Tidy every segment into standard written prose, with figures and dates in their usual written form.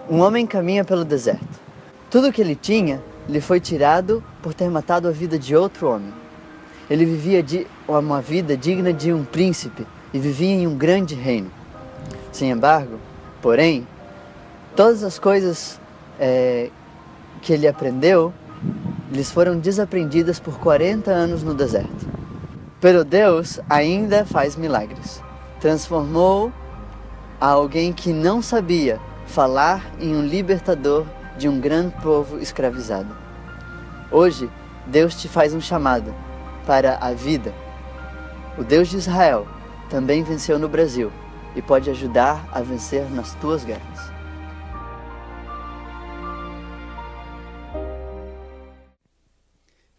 Um homem caminha pelo deserto. Tudo o que ele tinha lhe foi tirado por ter matado a vida de outro homem. Ele vivia uma vida digna de um príncipe e vivia em um grande reino. Sem embargo, porém, todas as coisas que ele aprendeu lhes foram desaprendidas por 40 anos no deserto. Pero Deus ainda faz milagres. Transformou a alguém que não sabia falar em um libertador de um grande povo escravizado. Hoje, Deus te faz um chamado para a vida. O Deus de Israel também venceu no Brasil e pode ajudar a vencer nas tuas guerras.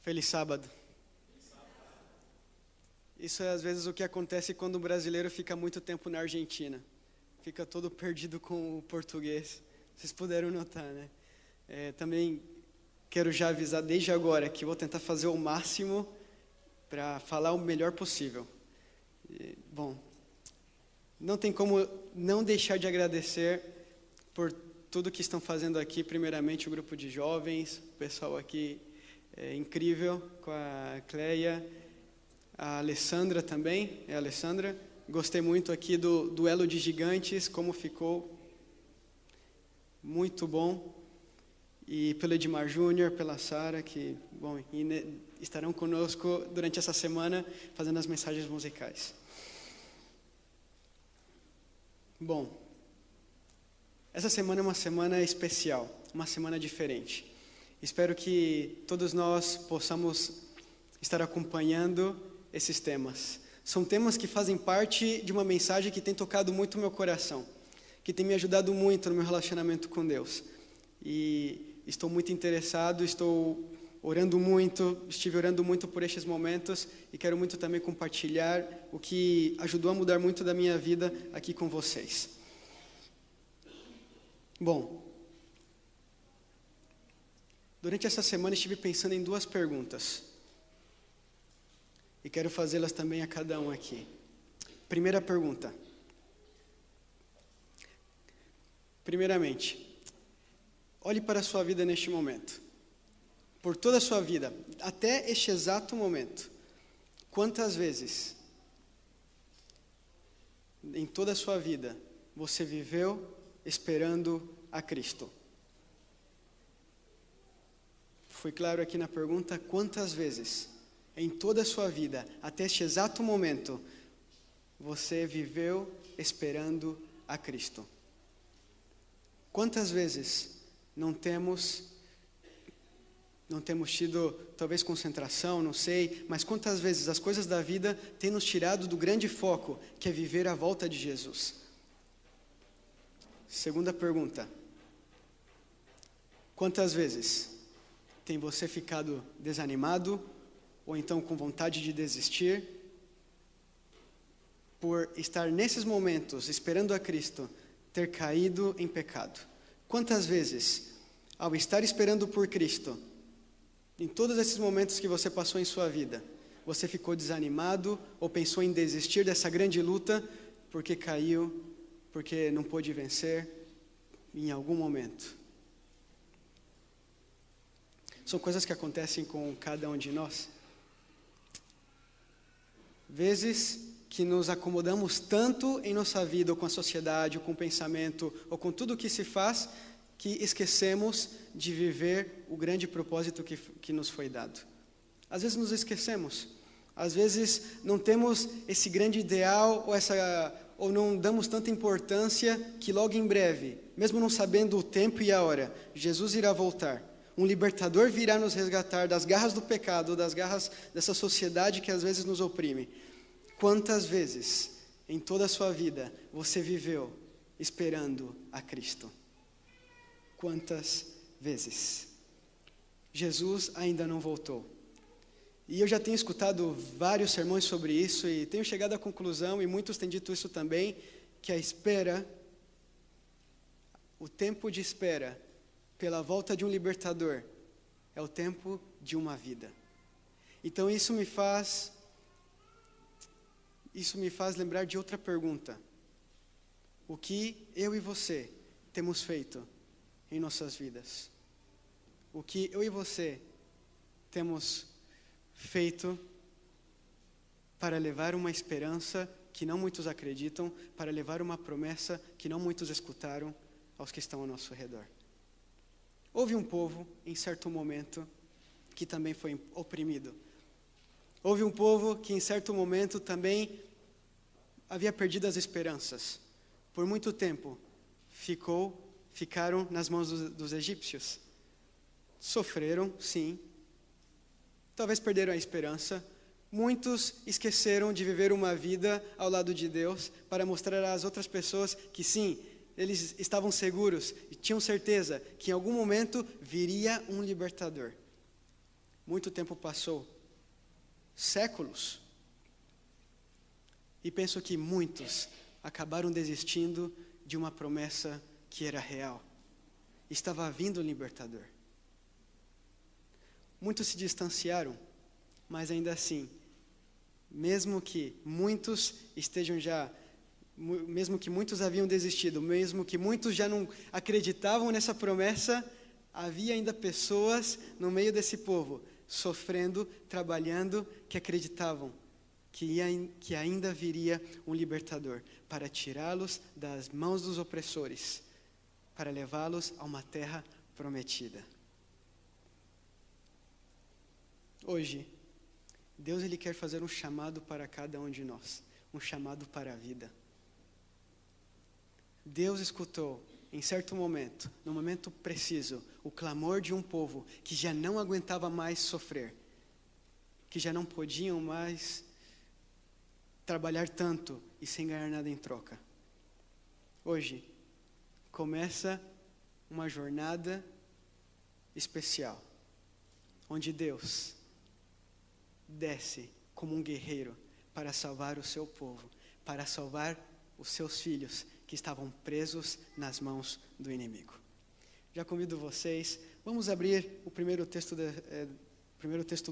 Feliz sábado. Isso é às vezes o que acontece quando o brasileiro fica muito tempo na Argentina. Fica todo perdido com o português. Vocês puderam notar, né? Também quero já avisar desde agora que vou tentar fazer o máximo para falar o melhor possível. Bom, não tem como não deixar de agradecer por tudo que estão fazendo aqui. Primeiramente o grupo de jovens, o pessoal aqui é incrível, com a Cleia, a Alessandra também, a Alessandra. Gostei muito aqui do duelo de gigantes, como ficou. Muito bom. E pelo Edmar Júnior, pela Sara, que estarão conosco durante essa semana, fazendo as mensagens musicais. Bom, essa semana é uma semana especial, uma semana diferente. Espero que todos nós possamos estar acompanhando esses temas. São temas que fazem parte de uma mensagem que tem tocado muito o meu coração, que tem me ajudado muito no meu relacionamento com Deus. E estou muito interessado, estive orando muito por estes momentos e quero muito também compartilhar o que ajudou a mudar muito da minha vida aqui com vocês. Bom, durante essa semana estive pensando em duas perguntas e quero fazê-las também a cada um aqui. Primeira pergunta. Primeiramente, olhe para a sua vida neste momento. Por toda a sua vida, até este exato momento, quantas vezes em toda a sua vida você viveu esperando a Cristo? Foi claro aqui na pergunta, quantas vezes em toda a sua vida, até este exato momento, você viveu esperando a Cristo? Quantas vezes não temos tido, talvez, concentração, não sei, mas quantas vezes as coisas da vida têm nos tirado do grande foco, que é viver a volta de Jesus? Segunda pergunta. Quantas vezes tem você ficado desanimado, ou então com vontade de desistir, por estar nesses momentos, esperando a Cristo, ter caído em pecado? Quantas vezes, ao estar esperando por Cristo, em todos esses momentos que você passou em sua vida, você ficou desanimado ou pensou em desistir dessa grande luta porque caiu, porque não pôde vencer em algum momento? São coisas que acontecem com cada um de nós. Vezes que nos acomodamos tanto em nossa vida, ou com a sociedade, ou com o pensamento, ou com tudo o que se faz, que esquecemos de viver o grande propósito que nos foi dado. Às vezes nos esquecemos, às vezes não temos esse grande ideal, ou não damos tanta importância que logo em breve, mesmo não sabendo o tempo e a hora, Jesus irá voltar. Um libertador virá nos resgatar das garras do pecado, das garras dessa sociedade que às vezes nos oprime. Quantas vezes em toda a sua vida você viveu esperando a Cristo? Quantas vezes? Jesus ainda não voltou. E eu já tenho escutado vários sermões sobre isso e tenho chegado à conclusão, e muitos têm dito isso também, que a espera, o tempo de espera pela volta de um libertador, é o tempo de uma vida. Então isso me faz lembrar de outra pergunta. O que eu e você temos feito em nossas vidas? O que eu e você temos feito para levar uma esperança que não muitos acreditam, para levar uma promessa que não muitos escutaram aos que estão ao nosso redor? Houve um povo, em certo momento, que também foi oprimido. Houve um povo que, em certo momento, também havia perdido as esperanças. Por muito tempo, ficaram nas mãos dos egípcios. Sofreram, sim. Talvez perderam a esperança. Muitos esqueceram de viver uma vida ao lado de Deus para mostrar às outras pessoas que, sim, eles estavam seguros e tinham certeza que em algum momento viria um libertador. Muito tempo passou, séculos, e penso que muitos acabaram desistindo de uma promessa que era real. Estava vindo o libertador. Muitos se distanciaram, mas ainda assim, mesmo que muitos haviam desistido, mesmo que muitos já não acreditavam nessa promessa, havia ainda pessoas no meio desse povo, sofrendo, trabalhando, que acreditavam que ainda viria um libertador para tirá-los das mãos dos opressores, para levá-los a uma terra prometida. Hoje, Deus ele quer fazer um chamado para cada um de nós, um chamado para a vida. Deus escutou, em certo momento, no momento preciso, o clamor de um povo que já não aguentava mais sofrer, que já não podiam mais trabalhar tanto e sem ganhar nada em troca. Hoje, começa uma jornada especial, onde Deus desce como um guerreiro para salvar o seu povo, para salvar os seus filhos que estavam presos nas mãos do inimigo. Já convido vocês, vamos abrir o primeiro texto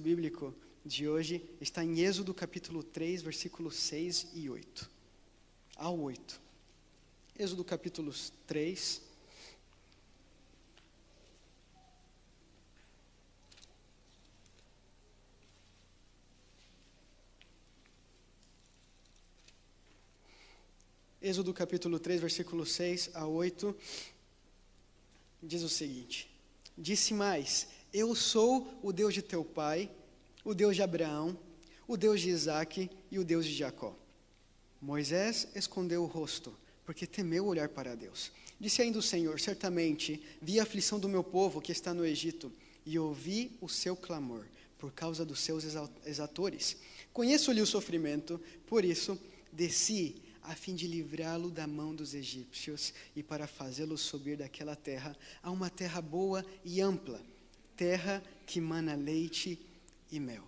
bíblico de hoje, está em Êxodo capítulo 3, versículos 6 e 8. Ao 8. Êxodo capítulo 3. Êxodo capítulo 3, versículo 6 a 8, diz o seguinte: Disse mais: Eu sou o Deus de teu pai, o Deus de Abraão, o Deus de Isaque e o Deus de Jacó. Moisés escondeu o rosto, porque temeu olhar para Deus. Disse ainda o Senhor: Certamente vi a aflição do meu povo que está no Egito, e ouvi o seu clamor, por causa dos seus exatores. Conheço-lhe o sofrimento, por isso desci, a fim de livrá-lo da mão dos egípcios e para fazê-lo subir daquela terra a uma terra boa e ampla, terra que mana leite e mel.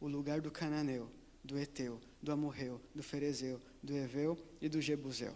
O lugar do cananeu, do Eteu, do Amorreu, do Ferezeu, do Eveu e do Jebuseu.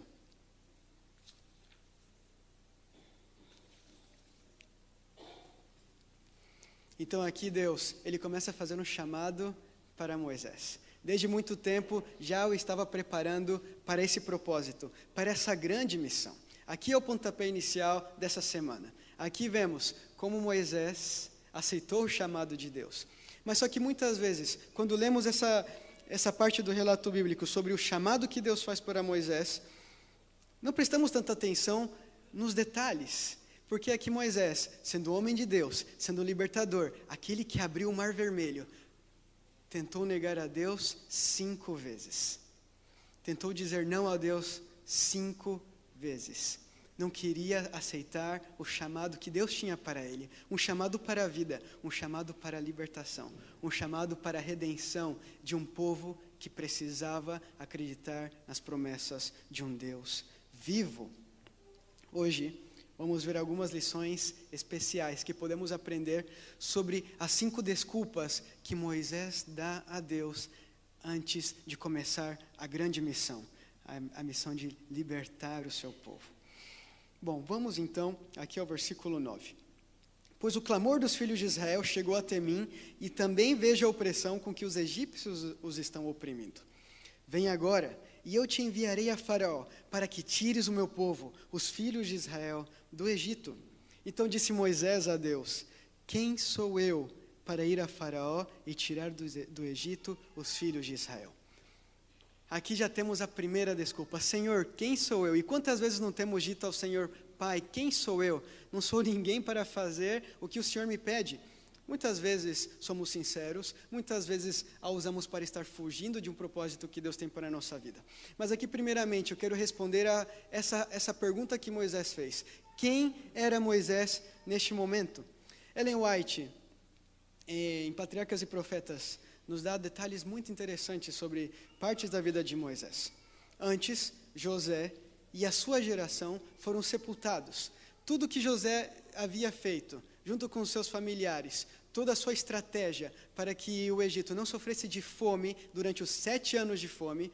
Então aqui Deus, ele começa a fazer um chamado para Moisés. Desde muito tempo já o estava preparando para esse propósito, para essa grande missão. Aqui é o pontapé inicial dessa semana. Aqui vemos como Moisés aceitou o chamado de Deus. Mas só que muitas vezes, quando lemos essa parte do relato bíblico sobre o chamado que Deus faz para Moisés, não prestamos tanta atenção nos detalhes. Porque aqui Moisés, sendo homem de Deus, sendo libertador, aquele que abriu o mar vermelho, tentou negar a Deus 5 vezes. Tentou dizer não a Deus 5 vezes. Não queria aceitar o chamado que Deus tinha para ele. Um chamado para a vida, um chamado para a libertação, um chamado para a redenção de um povo que precisava acreditar nas promessas de um Deus vivo. Hoje, vamos ver algumas lições especiais que podemos aprender sobre as 5 desculpas que Moisés dá a Deus antes de começar a grande missão, a missão de libertar o seu povo. Bom, vamos então aqui ao versículo 9. Pois o clamor dos filhos de Israel chegou até mim, e também vejo a opressão com que os egípcios os estão oprimindo. Vem agora, e eu te enviarei a Faraó, para que tires o meu povo, os filhos de Israel, do Egito. Então disse Moisés a Deus: quem sou eu para ir a Faraó e tirar do Egito os filhos de Israel? Aqui já temos a primeira desculpa. Senhor, quem sou eu? E quantas vezes não temos dito ao Senhor: Pai, quem sou eu? Não sou ninguém para fazer o que o Senhor me pede. Muitas vezes somos sinceros, muitas vezes a usamos para estar fugindo de um propósito que Deus tem para a nossa vida. Mas aqui, primeiramente, eu quero responder a essa pergunta que Moisés fez. Quem era Moisés neste momento? Ellen White, em Patriarcas e Profetas, nos dá detalhes muito interessantes sobre partes da vida de Moisés. Antes, José e a sua geração foram sepultados. Tudo que José havia feito, junto com os seus familiares, toda a sua estratégia para que o Egito não sofresse de fome durante os 7 anos de fome,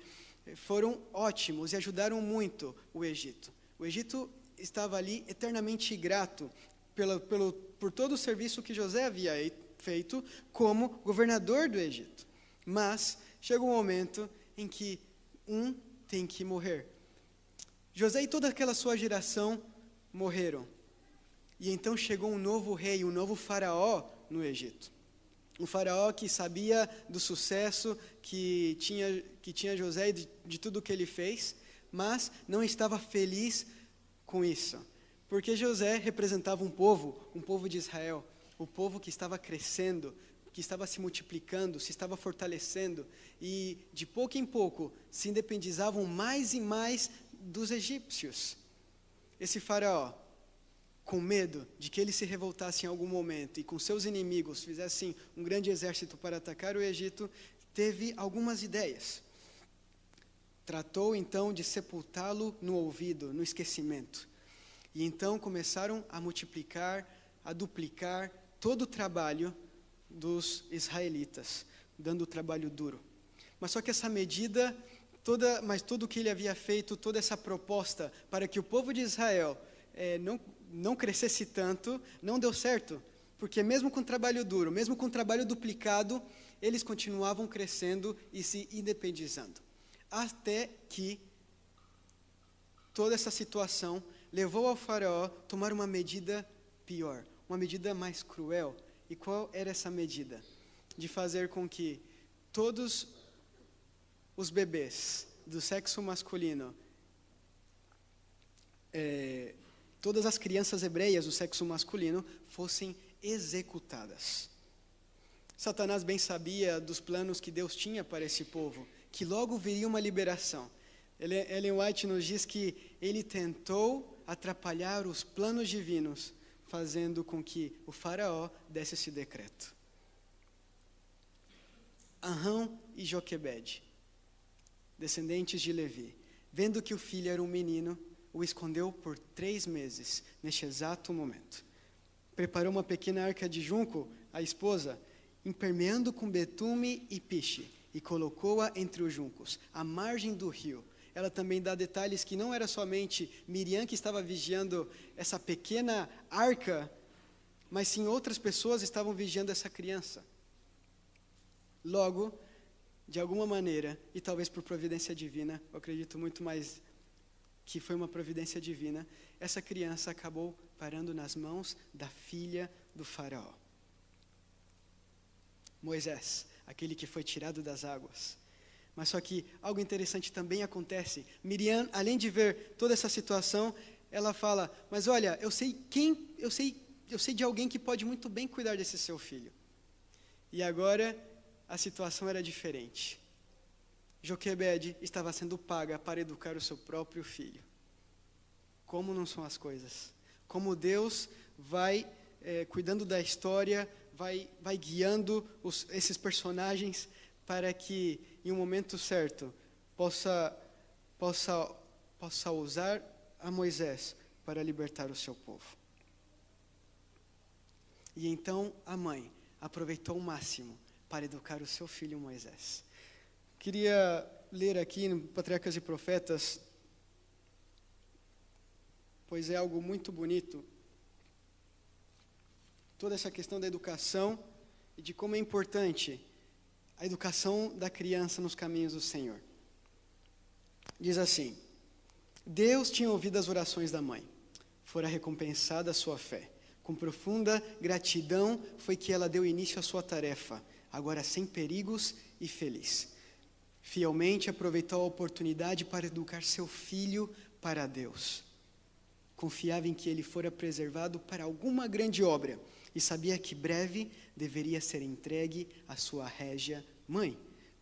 foram ótimos e ajudaram muito o Egito. O Egito estava ali eternamente grato por todo o serviço que José havia feito como governador do Egito. Mas chega um momento em que um tem que morrer. José e toda aquela sua geração morreram. E então chegou um novo rei, um novo faraó no Egito. Um faraó que sabia do sucesso que tinha José e de tudo que ele fez, mas não estava feliz com isso. Porque José representava um povo de Israel, o povo que estava crescendo, que estava se multiplicando, se estava fortalecendo, e de pouco em pouco se independizavam mais e mais dos egípcios. Esse faraó, com medo de que ele se revoltasse em algum momento e com seus inimigos fizessem um grande exército para atacar o Egito, teve algumas ideias. Tratou então de sepultá-lo no olvido, no esquecimento. E então começaram a multiplicar, a duplicar todo o trabalho dos israelitas, dando trabalho duro. Mas só que essa medida, tudo o que ele havia feito, toda essa proposta para que o povo de Israel não crescesse tanto, não deu certo. Porque mesmo com trabalho duro, mesmo com trabalho duplicado, eles continuavam crescendo e se independizando. Até que toda essa situação levou ao faraó tomar uma medida pior, uma medida mais cruel. E qual era essa medida? De fazer com que todos os bebês do sexo masculino, todas as crianças hebreias do sexo masculino fossem executadas. Satanás bem sabia dos planos que Deus tinha para esse povo, que logo viria uma liberação. Ellen White nos diz que ele tentou atrapalhar os planos divinos, fazendo com que o faraó desse esse decreto. Arão e Joquebede, descendentes de Levi, vendo que o filho era um menino, o escondeu por 3 meses, neste exato momento. Preparou uma pequena arca de junco, a esposa, impermeando com betume e piche, e colocou-a entre os juncos, à margem do rio. Ela também dá detalhes que não era somente Miriam que estava vigiando essa pequena arca, mas sim outras pessoas estavam vigiando essa criança. Logo, de alguma maneira, e talvez por providência divina, eu acredito muito mais que foi uma providência divina, essa criança acabou parando nas mãos da filha do faraó. Moisés, aquele que foi tirado das águas. Mas só que algo interessante também acontece. Miriam, além de ver toda essa situação, ela fala: mas olha, eu sei de alguém que pode muito bem cuidar desse seu filho. E agora a situação era diferente. Joquebede estava sendo paga para educar o seu próprio filho. Como não são as coisas? Como Deus vai cuidando da história, vai guiando esses personagens para que, em um momento certo, possa usar a Moisés para libertar o seu povo. E então a mãe aproveitou o máximo para educar o seu filho Moisés. Queria ler aqui no Patriarcas e Profetas, pois é algo muito bonito, toda essa questão da educação e de como é importante a educação da criança nos caminhos do Senhor. Diz assim: Deus tinha ouvido as orações da mãe, fora recompensada a sua fé. Com profunda gratidão foi que ela deu início à sua tarefa, agora sem perigos e feliz. Fielmente aproveitou a oportunidade para educar seu filho para Deus. Confiava em que ele fora preservado para alguma grande obra e sabia que breve deveria ser entregue à sua régia mãe,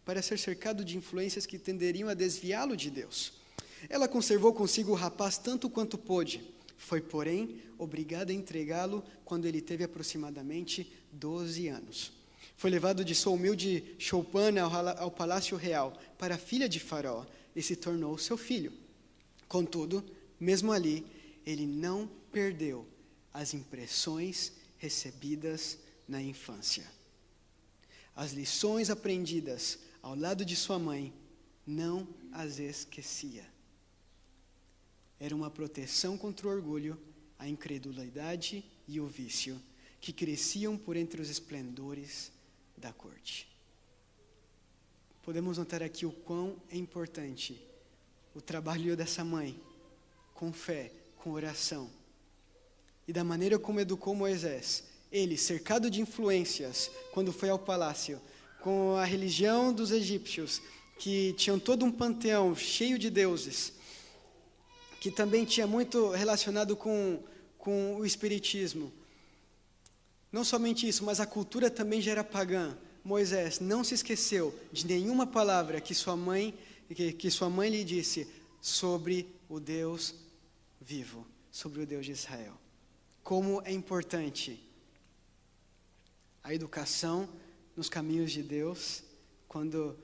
para ser cercado de influências que tenderiam a desviá-lo de Deus. Ela conservou consigo o rapaz tanto quanto pôde. Foi, porém, obrigada a entregá-lo quando ele teve aproximadamente 12 anos. Foi levado de sua humilde choupana ao palácio real para a filha de Faraó e se tornou seu filho. Contudo, mesmo ali, ele não perdeu as impressões recebidas na infância. As lições aprendidas ao lado de sua mãe, não as esquecia. Era uma proteção contra o orgulho, a incredulidade e o vício, que cresciam por entre os esplendores da corte. Podemos notar aqui o quão é importante o trabalho dessa mãe, com fé, com oração, e da maneira como educou Moisés. Ele, cercado de influências, quando foi ao palácio, com a religião dos egípcios, que tinham todo um panteão cheio de deuses, que também tinha muito relacionado com o espiritismo. Não somente isso, mas a cultura também já era pagã. Moisés não se esqueceu de nenhuma palavra que sua mãe lhe disse sobre o Deus vivo, sobre o Deus de Israel. Como é importante a educação nos caminhos de Deus quando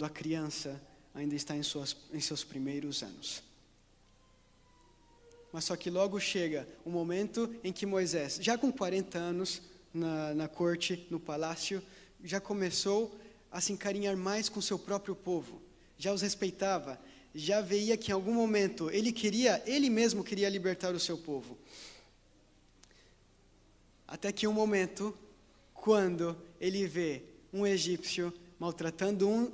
a criança ainda está em seus primeiros anos. Mas só que logo chega o momento em que Moisés, já com 40 anos na corte, no palácio, já começou a se encarinhar mais com seu próprio povo, já os respeitava, já veia que em algum momento ele mesmo queria libertar o seu povo. Até que um momento, quando ele vê um egípcio maltratando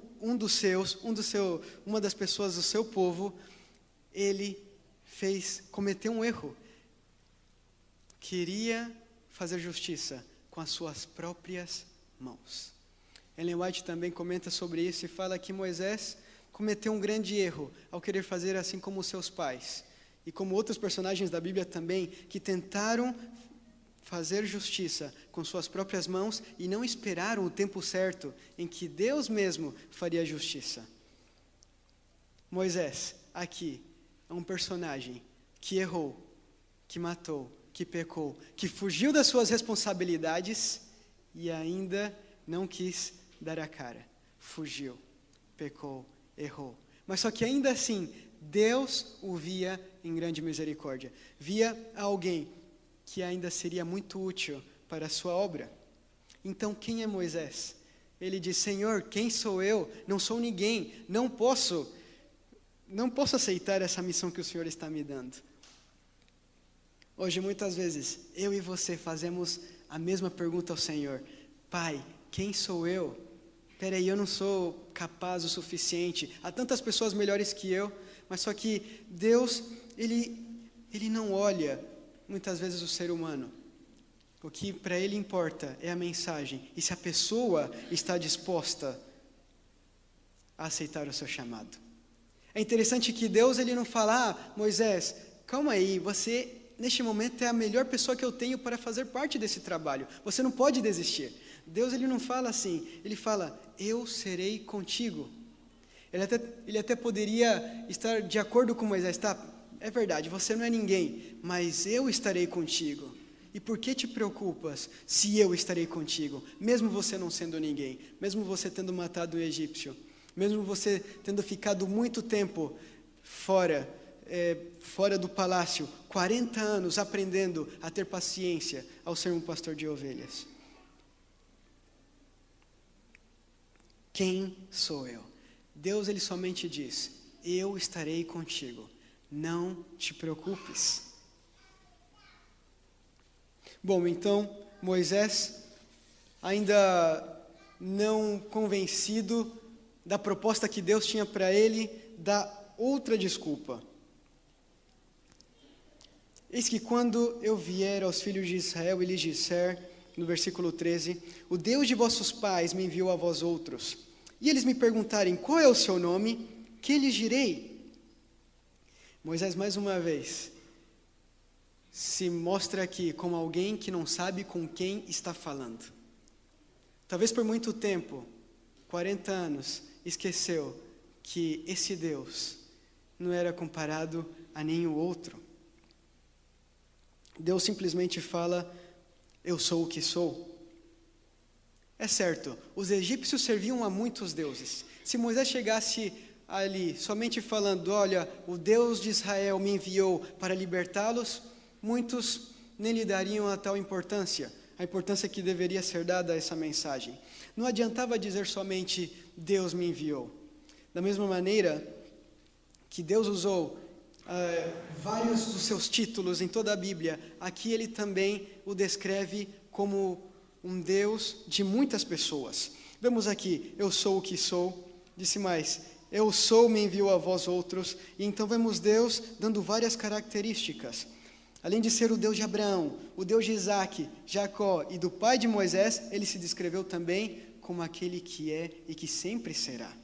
uma das pessoas do seu povo, ele cometeu um erro. Queria fazer justiça com as suas próprias mãos. Ellen White também comenta sobre isso e fala que Moisés cometeu um grande erro ao querer fazer assim como seus pais, e como outros personagens da Bíblia também, que tentaram fazer justiça com suas próprias mãos e não esperaram o tempo certo em que Deus mesmo faria justiça. Moisés, aqui, é um personagem que errou, que matou, que pecou, que fugiu das suas responsabilidades e ainda não quis dar a cara. Fugiu, pecou, errou. Mas só que ainda assim, Deus o via em grande misericórdia. Via alguém que ainda seria muito útil para a sua obra. Então, quem é Moisés? Ele diz: Senhor, quem sou eu? Não sou ninguém, não posso aceitar essa missão que o Senhor está me dando. Hoje, muitas vezes, eu e você fazemos a mesma pergunta ao Senhor: Pai, quem sou eu? Peraí, eu não sou capaz o suficiente. Há tantas pessoas melhores que eu, mas só que Deus, Ele não olha, muitas vezes, o ser humano. O que para Ele importa é a mensagem, e se a pessoa está disposta a aceitar o seu chamado. É interessante que Deus, Ele não fala: Moisés, calma aí, você neste momento é a melhor pessoa que eu tenho para fazer parte desse trabalho, você não pode desistir. Deus, Ele não fala assim, Ele fala: eu serei contigo. Ele até poderia estar de acordo com Moisés: tá, é verdade, você não é ninguém, mas eu estarei contigo. E por que te preocupas se eu estarei contigo, mesmo você não sendo ninguém, mesmo você tendo matado um egípcio, mesmo você tendo ficado muito tempo fora do palácio, 40 anos aprendendo a ter paciência ao ser um pastor de ovelhas? Quem sou eu? Deus, Ele somente diz: eu estarei contigo, não te preocupes. Bom, então, Moisés, ainda não convencido da proposta que Deus tinha para ele, dá outra desculpa. Eis que quando eu vier aos filhos de Israel e lhes disser, no versículo 13, o Deus de vossos pais me enviou a vós outros, e eles me perguntarem, qual é o seu nome? Que lhes direi? Moisés, mais uma vez, se mostra aqui como alguém que não sabe com quem está falando. Talvez por muito tempo, 40 anos, esqueceu que esse Deus não era comparado a nenhum outro. Deus simplesmente fala, eu sou o que sou. É certo, os egípcios serviam a muitos deuses. Se Moisés chegasse ali somente falando, olha, o Deus de Israel me enviou para libertá-los, muitos nem lhe dariam a tal importância, a importância que deveria ser dada a essa mensagem. Não adiantava dizer somente, Deus me enviou. Da mesma maneira que Deus usou vários dos seus títulos em toda a Bíblia, aqui ele também o descreve como um Deus de muitas pessoas. Vemos aqui, eu sou o que sou, disse mais, eu sou, me enviou a vós outros, e então vemos Deus dando várias características. Além de ser o Deus de Abraão, o Deus de Isaac, Jacó e do pai de Moisés, ele se descreveu também como aquele que é e que sempre será.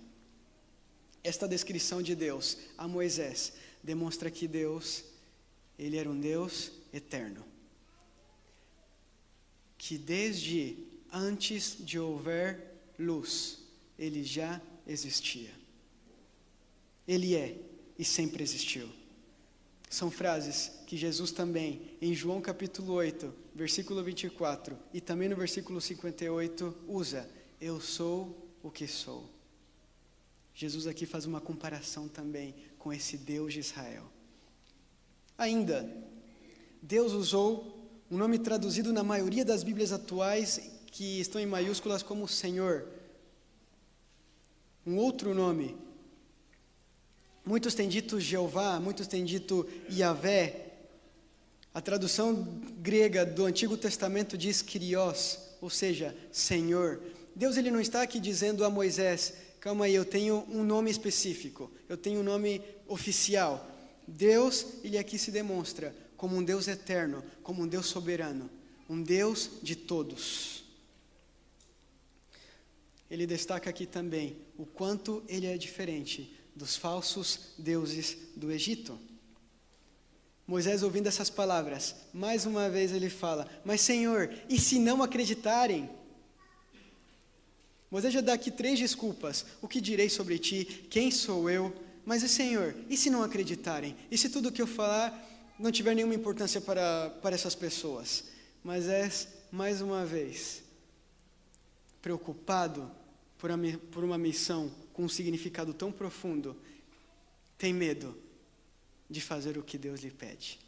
Esta descrição de Deus a Moisés demonstra que Deus, ele era um Deus eterno. Que desde antes de houver luz, ele já existia. Ele é e sempre existiu. São frases que Jesus também, em João capítulo 8, versículo 24, e também no versículo 58, usa, eu sou o que sou. Jesus aqui faz uma comparação também com esse Deus de Israel. Ainda, Deus usou um nome traduzido na maioria das Bíblias atuais, que estão em maiúsculas como Senhor. Um outro nome. Muitos têm dito Jeová, muitos têm dito Yahvé. A tradução grega do Antigo Testamento diz Kyrios, ou seja, Senhor. Deus ele não está aqui dizendo a Moisés, calma aí, eu tenho um nome específico, eu tenho um nome oficial. Deus, ele aqui se demonstra como um Deus eterno, como um Deus soberano, um Deus de todos. Ele destaca aqui também o quanto ele é diferente dos falsos deuses do Egito. Moisés, ouvindo essas palavras, mais uma vez ele fala, mas Senhor, e se não acreditarem? Moisés já dá aqui 3 desculpas, o que direi sobre ti, quem sou eu? Mas Senhor, e se não acreditarem? E se tudo o que eu falar não tiver nenhuma importância para essas pessoas? Moisés, mais uma vez, preocupado por uma missão com um significado tão profundo, tem medo de fazer o que Deus lhe pede.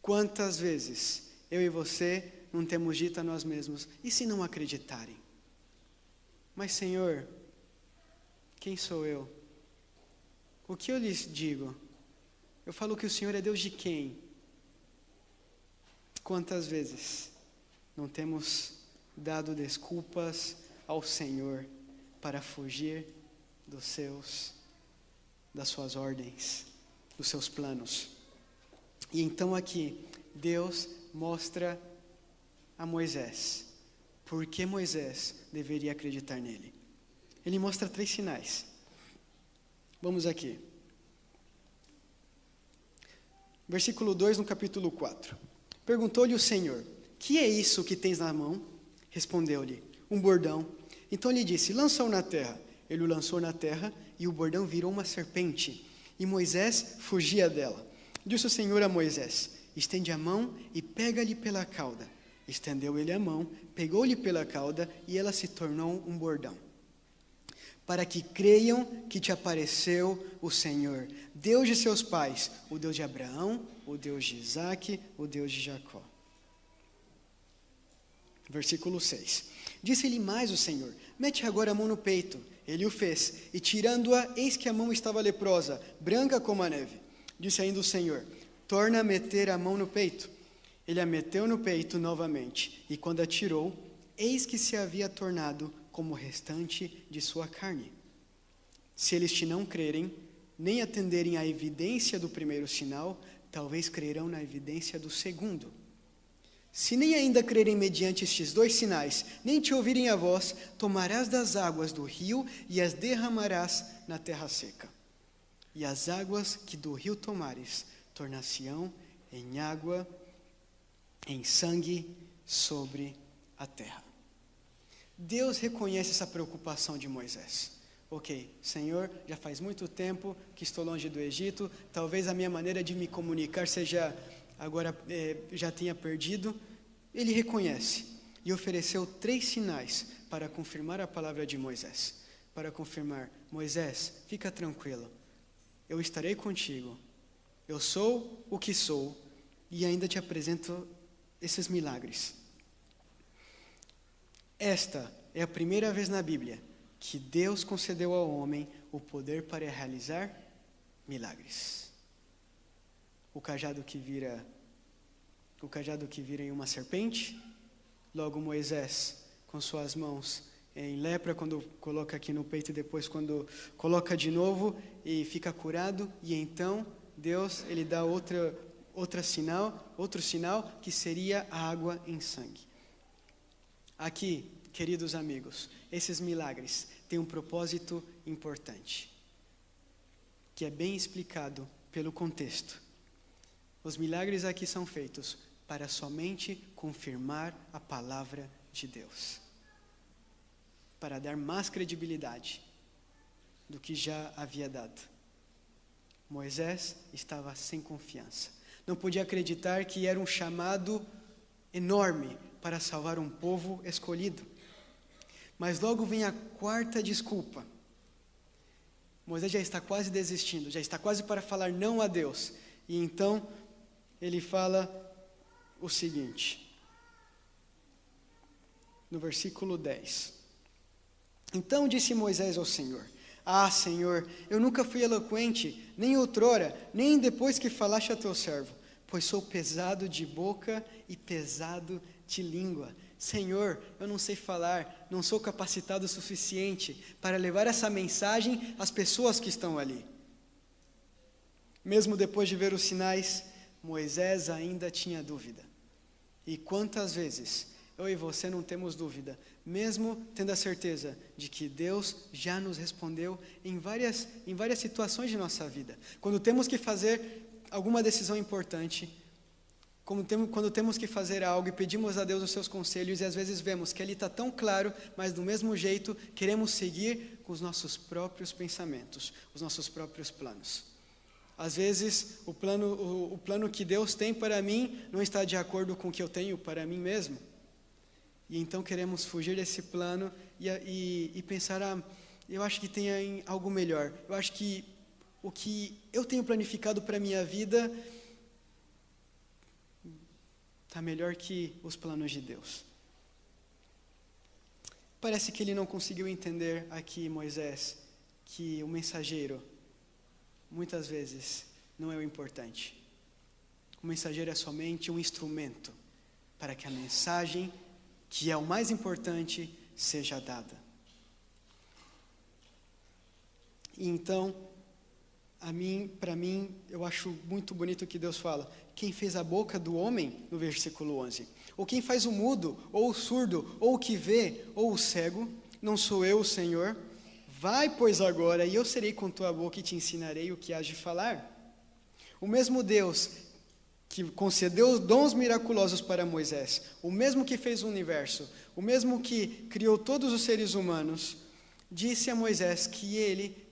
Quantas vezes eu e você não temos dito a nós mesmos, e se não acreditarem? Mas Senhor, quem sou eu? O que eu lhes digo? Eu falo que o Senhor é Deus de quem? Quantas vezes não temos dado desculpas ao Senhor para fugir das suas ordens, dos seus planos? E então aqui, Deus mostra a Moisés por que Moisés deveria acreditar nele. Ele mostra 3 sinais. Vamos aqui. Versículo 2 no capítulo 4. Perguntou-lhe o Senhor, que é isso que tens na mão? Respondeu-lhe, um bordão. Então lhe disse, lança-o na terra. Ele o lançou na terra e o bordão virou uma serpente. E Moisés fugia dela. Disse o Senhor a Moisés, estende a mão e pega-lhe pela cauda. Estendeu ele a mão, pegou-lhe pela cauda e ela se tornou um bordão. Para que creiam que te apareceu o Senhor, Deus de seus pais, o Deus de Abraão, o Deus de Isaac, o Deus de Jacó. Versículo 6. Disse-lhe mais o Senhor, mete agora a mão no peito. Ele o fez, e tirando-a, eis que a mão estava leprosa, branca como a neve. Disse ainda o Senhor, torna a meter a mão no peito. Ele a meteu no peito novamente, e quando a tirou, eis que se havia tornado como o restante de sua carne. Se eles te não crerem, nem atenderem à evidência do primeiro sinal, talvez crerão na evidência do segundo. Se nem ainda crerem mediante estes 2 sinais, nem te ouvirem a voz, tomarás das águas do rio e as derramarás na terra seca. E as águas que do rio tomares, tornar-se-ão em água, em sangue sobre a terra. Deus reconhece essa preocupação de Moisés. Ok, Senhor, já faz muito tempo que estou longe do Egito, talvez a minha maneira de me comunicar seja, agora já tenha perdido. Ele reconhece e ofereceu 3 sinais para confirmar a palavra de Moisés. Para confirmar, Moisés, fica tranquilo, eu estarei contigo, eu sou o que sou e ainda te apresento esses milagres. Esta é a primeira vez na Bíblia que Deus concedeu ao homem o poder para realizar milagres. O cajado que vira em uma serpente, logo Moisés com suas mãos em lepra, quando coloca aqui no peito e depois quando coloca de novo e fica curado, e então Deus, ele dá outro sinal que seria a água em sangue. Aqui, queridos amigos, esses milagres têm um propósito importante, que é bem explicado pelo contexto. Os milagres aqui são feitos para somente confirmar a palavra de Deus, para dar mais credibilidade do que já havia dado. Moisés estava sem confiança, não podia acreditar que era um chamado enorme para salvar um povo escolhido. Mas logo vem a 4ª desculpa. Moisés já está quase desistindo, já está quase para falar não a Deus. E então ele fala o seguinte, no versículo 10. Então disse Moisés ao Senhor: Ah, Senhor, eu nunca fui eloquente, nem outrora, nem depois que falaste a teu servo, pois sou pesado de boca e pesado de língua. Senhor, eu não sei falar, não sou capacitado o suficiente para levar essa mensagem às pessoas que estão ali. Mesmo depois de ver os sinais, Moisés ainda tinha dúvida. E quantas vezes eu e você não temos dúvida, mesmo tendo a certeza de que Deus já nos respondeu em várias situações de nossa vida. Quando temos que fazer alguma decisão importante, quando temos que fazer algo e pedimos a Deus os seus conselhos, e às vezes vemos que Ele está tão claro, mas do mesmo jeito queremos seguir com os nossos próprios pensamentos, os nossos próprios planos. Às vezes o plano que Deus tem para mim não está de acordo com o que eu tenho para mim mesmo. E então queremos fugir desse plano e pensar, eu acho que tem algo melhor. Eu acho que o que eu tenho planificado para a minha vida está melhor que os planos de Deus. Parece que ele não conseguiu entender aqui, Moisés, que o mensageiro, muitas vezes, não é o importante. O mensageiro é somente um instrumento para que a mensagem, que é o mais importante, seja dada. E então, para mim, eu acho muito bonito o que Deus fala. Quem fez a boca do homem, no versículo 11, ou quem faz o mudo, ou o surdo, ou o que vê, ou o cego, não sou eu, o Senhor? Vai, pois, agora, e eu serei com tua boca e te ensinarei o que hás de falar. O mesmo Deus que concedeu dons miraculosos para Moisés, o mesmo que fez o universo, o mesmo que criou todos os seres humanos, disse a Moisés que ele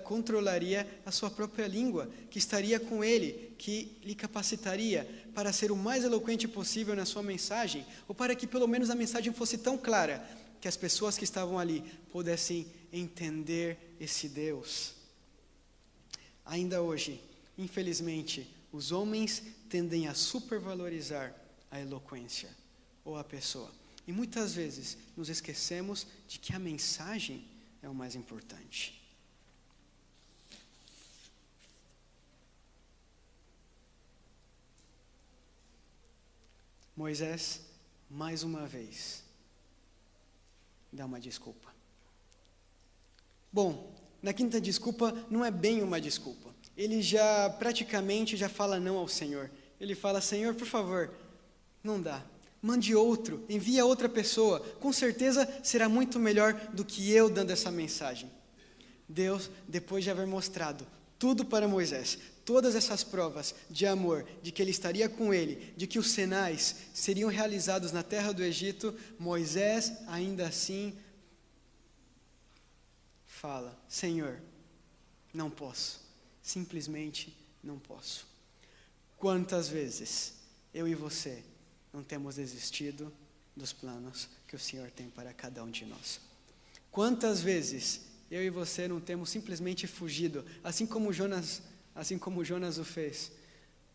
controlaria a sua própria língua, que estaria com ele, que lhe capacitaria para ser o mais eloquente possível na sua mensagem, ou para que pelo menos a mensagem fosse tão clara que as pessoas que estavam ali pudessem entender esse Deus. Ainda hoje, infelizmente, os homens tendem a supervalorizar a eloquência ou a pessoa. E muitas vezes nos esquecemos de que a mensagem é o mais importante. Moisés, mais uma vez, dá uma desculpa. Bom, Na quinta desculpa, não é bem uma desculpa. Ele já praticamente já fala não ao Senhor. Ele fala: Senhor, por favor, não dá. Mande outro, envia outra pessoa. Com certeza será muito melhor do que eu dando essa mensagem. Deus, depois de haver mostrado tudo para Moisés, todas essas provas de amor, de que ele estaria com ele, de que os sinais seriam realizados na terra do Egito, Moisés ainda assim fala: Senhor, não posso, simplesmente não posso. Quantas vezes eu e você não temos desistido dos planos que o Senhor tem para cada um de nós? Quantas vezes eu e você não temos simplesmente fugido, assim como Jonas o fez?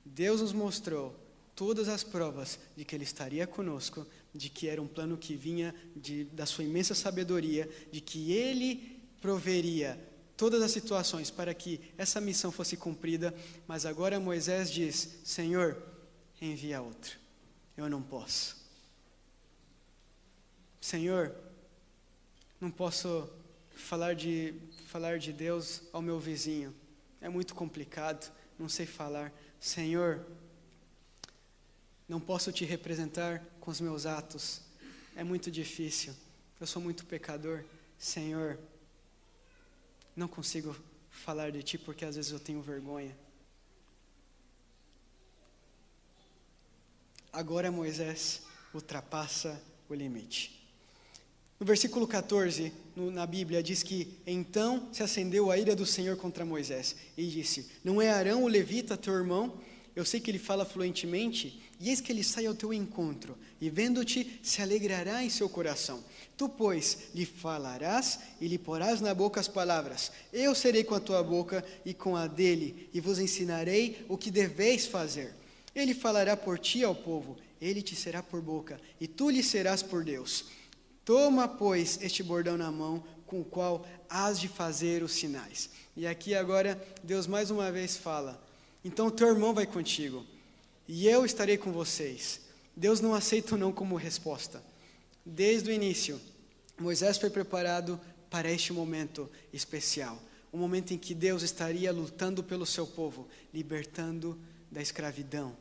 Deus nos mostrou todas as provas de que Ele estaria conosco, de que era um plano que vinha da sua imensa sabedoria, de que Ele proveria todas as situações para que essa missão fosse cumprida, mas agora Moisés diz: Senhor, envia outro, eu não posso. Senhor, não posso falar de Deus ao meu vizinho, é muito complicado, não sei falar. Senhor, não posso te representar com os meus atos, é muito difícil, eu sou muito pecador. Senhor, não consigo falar de ti porque às vezes eu tenho vergonha. Agora Moisés ultrapassa o limite. No versículo 14, na Bíblia, diz que então se acendeu a ira do Senhor contra Moisés e disse: não é Arão o levita teu irmão? Eu sei que ele fala fluentemente, e eis que ele sai ao teu encontro, e vendo-te se alegrará em seu coração. Tu, pois, lhe falarás e lhe porás na boca as palavras: eu serei com a tua boca e com a dele, e vos ensinarei o que deveis fazer. Ele falará por ti ao povo, ele te será por boca, e tu lhe serás por Deus. Toma, pois, este bordão na mão, com o qual hás de fazer os sinais. E aqui agora, Deus mais uma vez fala: então o teu irmão vai contigo, e eu estarei com vocês. Deus não aceita o não como resposta. Desde o início, Moisés foi preparado para este momento especial. Um momento em que Deus estaria lutando pelo seu povo, libertando da escravidão,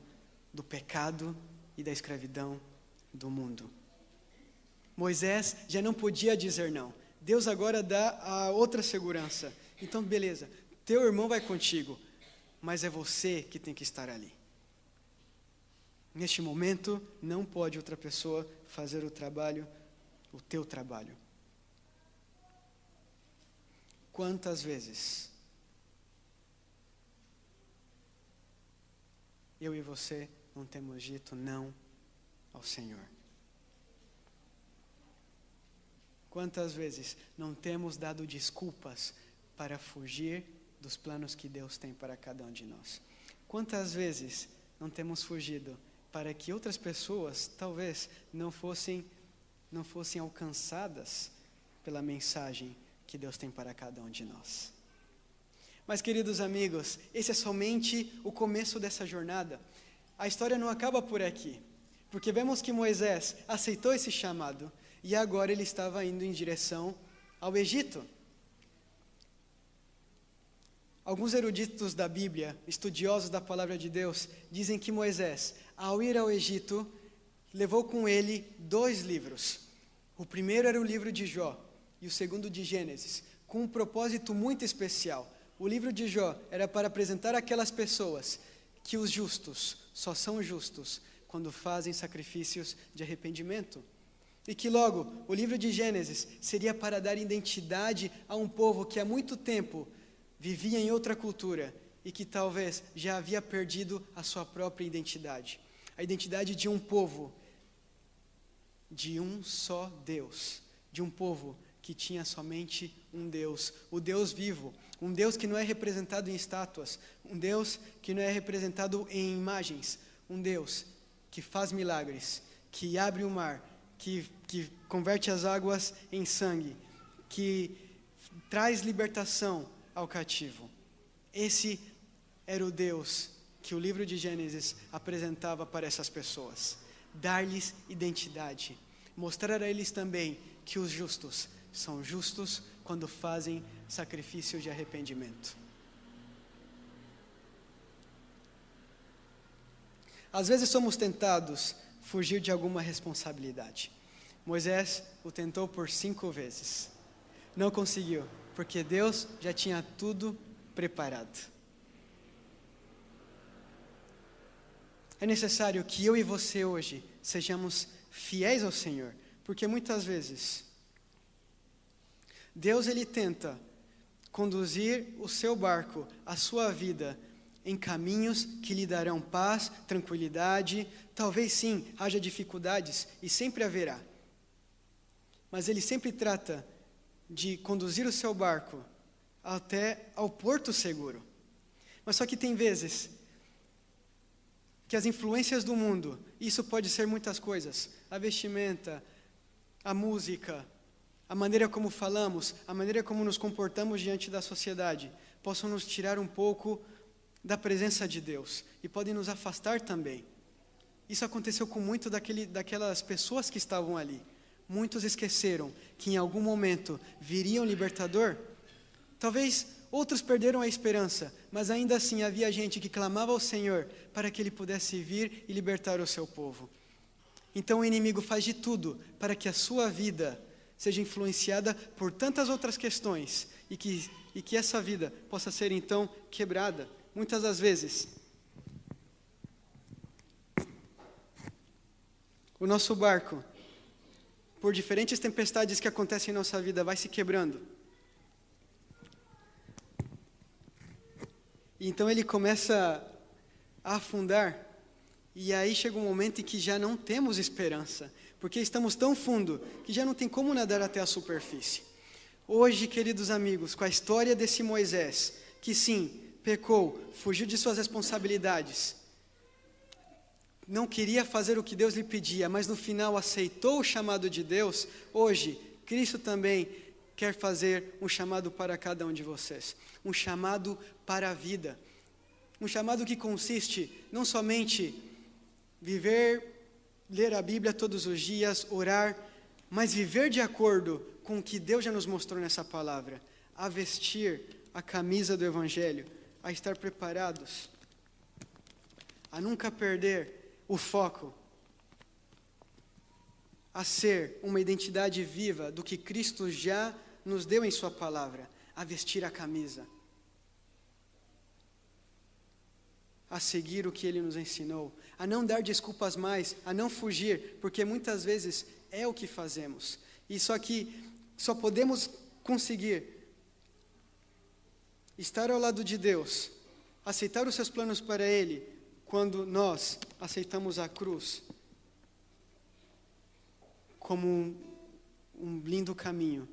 do pecado e da escravidão do mundo. Moisés já não podia dizer não. Deus agora dá a outra segurança. Então, beleza, teu irmão vai contigo, mas é você que tem que estar ali. Neste momento, não pode outra pessoa fazer o teu trabalho. Quantas vezes eu e você não temos dito não ao Senhor? Quantas vezes não temos dado desculpas para fugir dos planos que Deus tem para cada um de nós? Quantas vezes não temos fugido para que outras pessoas talvez não fossem alcançadas pela mensagem que Deus tem para cada um de nós? Mas, queridos amigos, esse é somente o começo dessa jornada. A história não acaba por aqui, porque vemos que Moisés aceitou esse chamado e agora ele estava indo em direção ao Egito. Alguns eruditos da Bíblia, estudiosos da palavra de Deus, dizem que Moisés, ao ir ao Egito, levou com ele 2 livros. O primeiro era o livro de Jó e o segundo de Gênesis, com um propósito muito especial. O livro de Jó era para apresentar àquelas pessoas que os justos só são justos quando fazem sacrifícios de arrependimento. E que logo, o livro de Gênesis seria para dar identidade a um povo que há muito tempo vivia em outra cultura e que talvez já havia perdido a sua própria identidade. A identidade de um povo, de um só Deus, de um povo que tinha somente um Deus, o Deus vivo, um Deus que não é representado em estátuas, um Deus que não é representado em imagens, um Deus que faz milagres, que abre o mar, que converte as águas em sangue, que traz libertação ao cativo. Esse era o Deus que o livro de Gênesis apresentava para essas pessoas. Dar-lhes identidade, mostrar a eles também que os justos são justos quando fazem sacrifício de arrependimento. Às vezes somos tentados a fugir de alguma responsabilidade. Moisés o tentou por 5 vezes. Não conseguiu, porque Deus já tinha tudo preparado. É necessário que eu e você hoje sejamos fiéis ao Senhor, porque muitas vezes Deus ele tenta conduzir o seu barco, a sua vida, em caminhos que lhe darão paz, tranquilidade. Talvez sim, haja dificuldades, e sempre haverá. Mas ele sempre trata de conduzir o seu barco até ao porto seguro. Mas só que tem vezes que as influências do mundo, isso pode ser muitas coisas, a vestimenta, a música, a maneira como falamos, a maneira como nos comportamos diante da sociedade, possam nos tirar um pouco da presença de Deus e podem nos afastar também. Isso aconteceu com muito daquelas pessoas que estavam ali. Muitos esqueceram que em algum momento viria um libertador. Talvez outros perderam a esperança, mas ainda assim havia gente que clamava ao Senhor para que Ele pudesse vir e libertar o seu povo. Então o inimigo faz de tudo para que a sua vida seja influenciada por tantas outras questões e que essa vida possa ser então quebrada. Muitas das vezes, o nosso barco, por diferentes tempestades que acontecem em nossa vida, vai se quebrando. E então ele começa a afundar, e aí chega um momento em que já não temos esperança, porque estamos tão fundo que já não tem como nadar até a superfície. Hoje, queridos amigos, com a história desse Moisés, que sim, pecou, fugiu de suas responsabilidades, não queria fazer o que Deus lhe pedia, mas no final aceitou o chamado de Deus. Hoje, Cristo também quer fazer um chamado para cada um de vocês, um chamado para a vida, um chamado que consiste não somente ler a Bíblia todos os dias, orar, mas viver de acordo com o que Deus já nos mostrou nessa palavra, a vestir a camisa do Evangelho, a estar preparados, a nunca perder o foco, a ser uma identidade viva do que Cristo já nos deu em sua palavra, a vestir a camisa, a seguir o que Ele nos ensinou, a não dar desculpas mais, a não fugir, porque muitas vezes é o que fazemos, e só podemos conseguir estar ao lado de Deus, aceitar os seus planos para Ele, quando nós aceitamos a cruz como um lindo caminho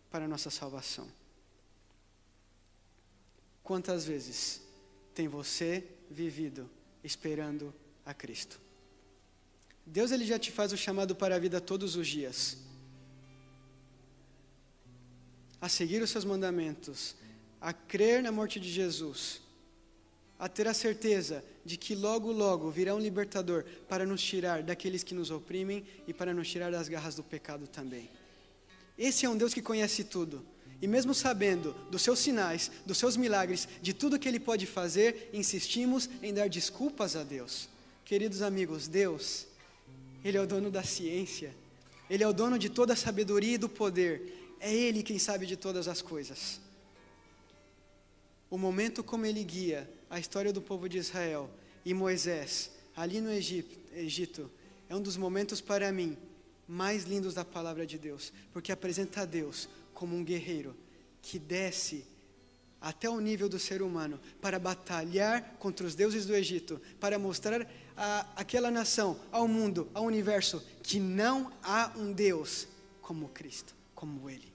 para a nossa salvação. Quantas vezes tem você vivido esperando a Cristo? Deus ele já te faz o chamado para a vida todos os dias, a seguir os seus mandamentos, a crer na morte de Jesus, a ter a certeza de que logo, logo virá um libertador para nos tirar daqueles que nos oprimem e para nos tirar das garras do pecado também. Esse é um Deus que conhece tudo. E mesmo sabendo dos seus sinais, dos seus milagres, de tudo que Ele pode fazer, insistimos em dar desculpas a Deus. Queridos amigos, Deus, Ele é o dono da ciência, Ele é o dono de toda a sabedoria e do poder. É Ele quem sabe de todas as coisas. O momento como Ele guia a história do povo de Israel e Moisés, ali no Egito, é um dos momentos para mim mais lindos da palavra de Deus, porque apresenta a Deus como um guerreiro que desce até o nível do ser humano para batalhar contra os deuses do Egito, para mostrar àquela nação, ao mundo, ao universo, que não há um Deus como Cristo, como Ele.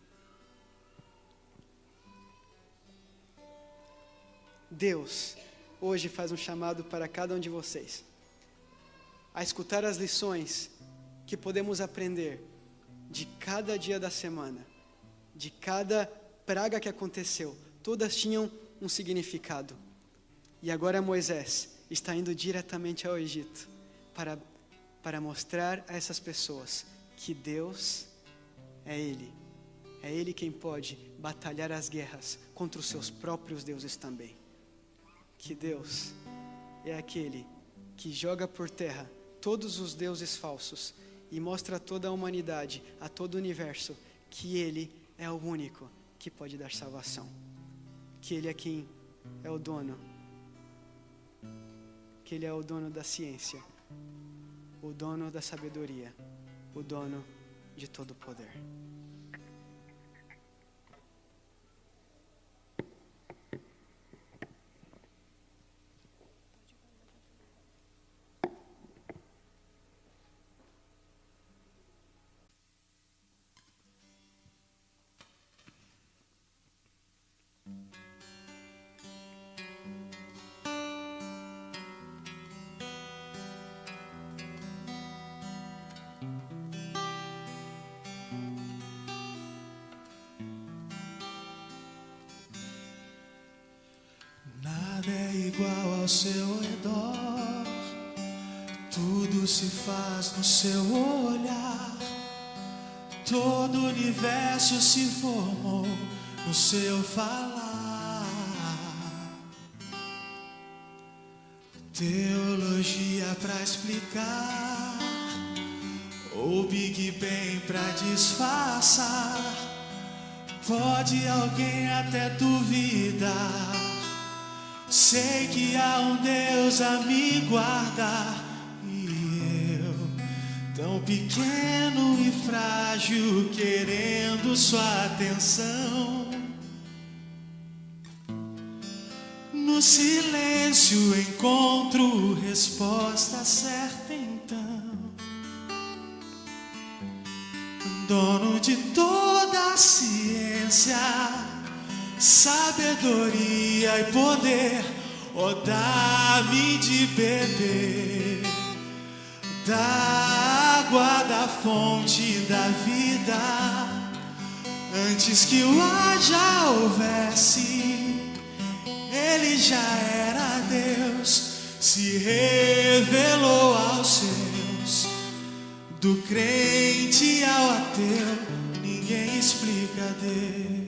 Deus hoje faz um chamado para cada um de vocês a escutar as lições que podemos aprender de cada dia da semana, de cada praga que aconteceu. Todas tinham um significado. E agora Moisés está indo diretamente ao Egito para mostrar a essas pessoas que Deus é Ele. é Ele quem pode batalhar as guerras contra os seus próprios deuses também. Que Deus é aquele que joga por terra todos os deuses falsos e mostra a toda a humanidade, a todo o universo, que Ele é o único que pode dar salvação. Que Ele é quem é o dono. Que Ele é o dono da ciência, o dono da sabedoria, o dono de todo o poder. Nada é igual ao seu redor, tudo se faz no seu olhar, todo o universo se formou no seu falar. Teologia pra explicar, ou Big Bang pra disfarçar, pode alguém até duvidar. Sei que há um Deus a me guardar, e eu, tão pequeno e frágil, querendo sua atenção. No silêncio encontro resposta certa então. Dono de toda a ciência, sabedoria e poder, oh, dá-me de beber da água da fonte da vida. Antes que o ar já houvesse, Ele já era Deus, se revelou aos seus. Do crente ao ateu, ninguém explica Deus.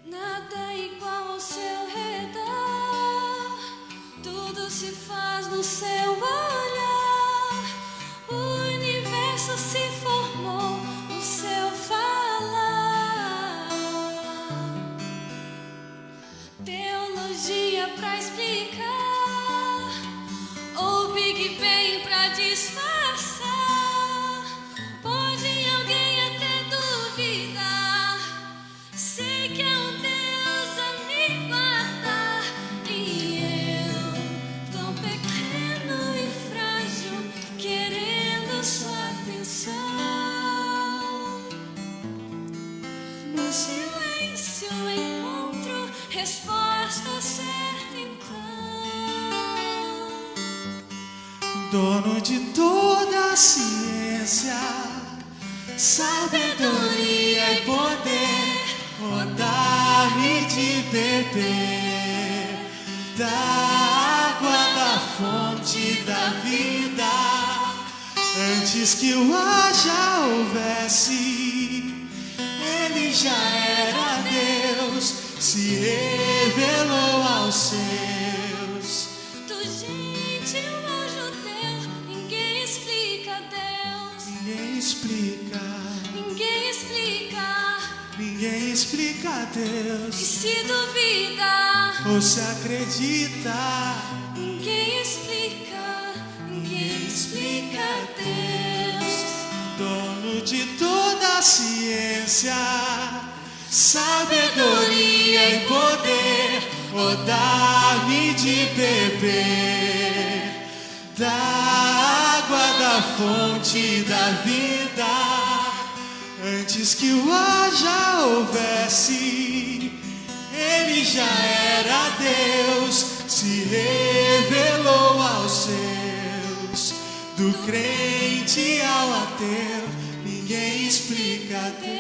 Nada é igual ao seu redor, tudo se faz no seu olhar, o universo se formou no seu falar. Teologia pra explicar, ou Big Bang pra disfarçar, pode alguém até duvidar. Sei que há um Deus a me guardar, e eu, tão pequeno e frágil, querendo sua atenção. No silêncio encontro resposta certa então. Dono de toda a ciência, sabedoria e poder, oh, dá-me de beber da água da fonte da vida. Antes que o ar já houvesse, Ele já era Deus, se revelou aos seus. Do gentil ao judeu, ninguém explica Deus. Ninguém explica, Ninguém explica. ninguém explica E Deus, se duvida, ou se acredita. ninguém explica. Ninguém explica Deus. Dono de toda a ciência, sabedoria e poder, oh, dá-me de beber da água da fonte da vida. Antes que o ar já houvesse, Ele já era Deus, se revelou aos seus. Do crente ao ateu, ninguém explica Deus.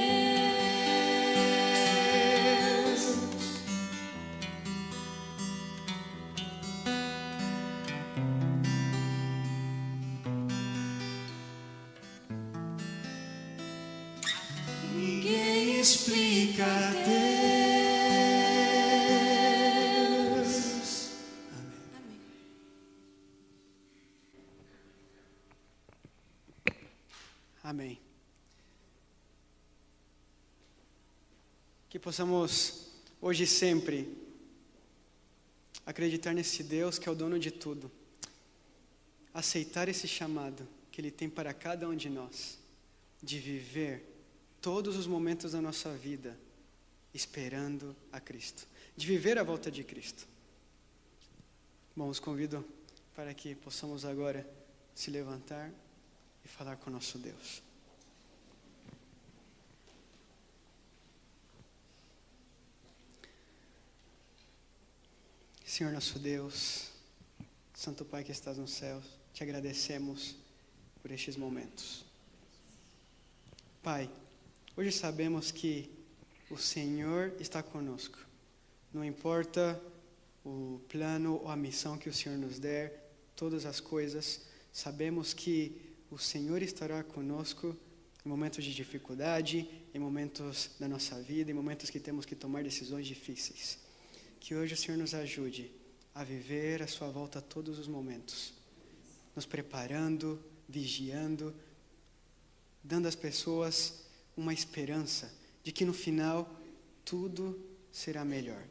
explica Deus. Amém. Amém. Que possamos hoje e sempre acreditar nesse Deus que é o dono de tudo, aceitar esse chamado que Ele tem para cada um de nós, de viver todos os momentos da nossa vida esperando a Cristo, de viver a volta de Cristo. Bom, os convido para que possamos agora se levantar e falar com o nosso Deus. Senhor nosso Deus, Santo Pai que estás no céu, te agradecemos por estes momentos. Pai, hoje sabemos que o Senhor está conosco. Não importa o plano ou a missão que o Senhor nos der, todas as coisas, sabemos que o Senhor estará conosco em momentos de dificuldade, em momentos da nossa vida, em momentos que temos que tomar decisões difíceis. Que hoje o Senhor nos ajude a viver a sua volta a todos os momentos, nos preparando, vigiando, dando às pessoas uma esperança de que no final tudo será melhor.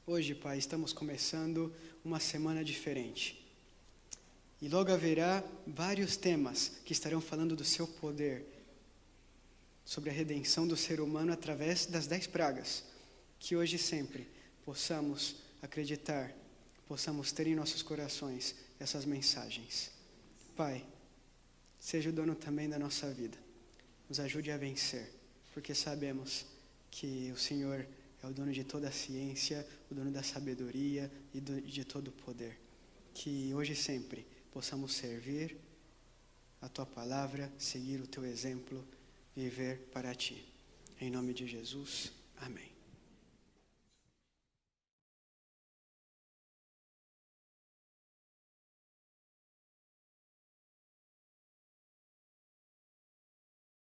Hoje, Pai, estamos começando uma semana diferente. E logo haverá vários temas que estarão falando do seu poder, sobre a redenção do ser humano através das 10 pragas. Que hoje e sempre possamos acreditar, possamos ter em nossos corações essas mensagens. Pai, seja o dono também da nossa vida. Nos ajude a vencer, porque sabemos que o Senhor é o dono de toda a ciência, o dono da sabedoria e de todo o poder. Que hoje e sempre possamos servir a Tua palavra, seguir o Teu exemplo, viver para Ti. Em nome de Jesus, amém.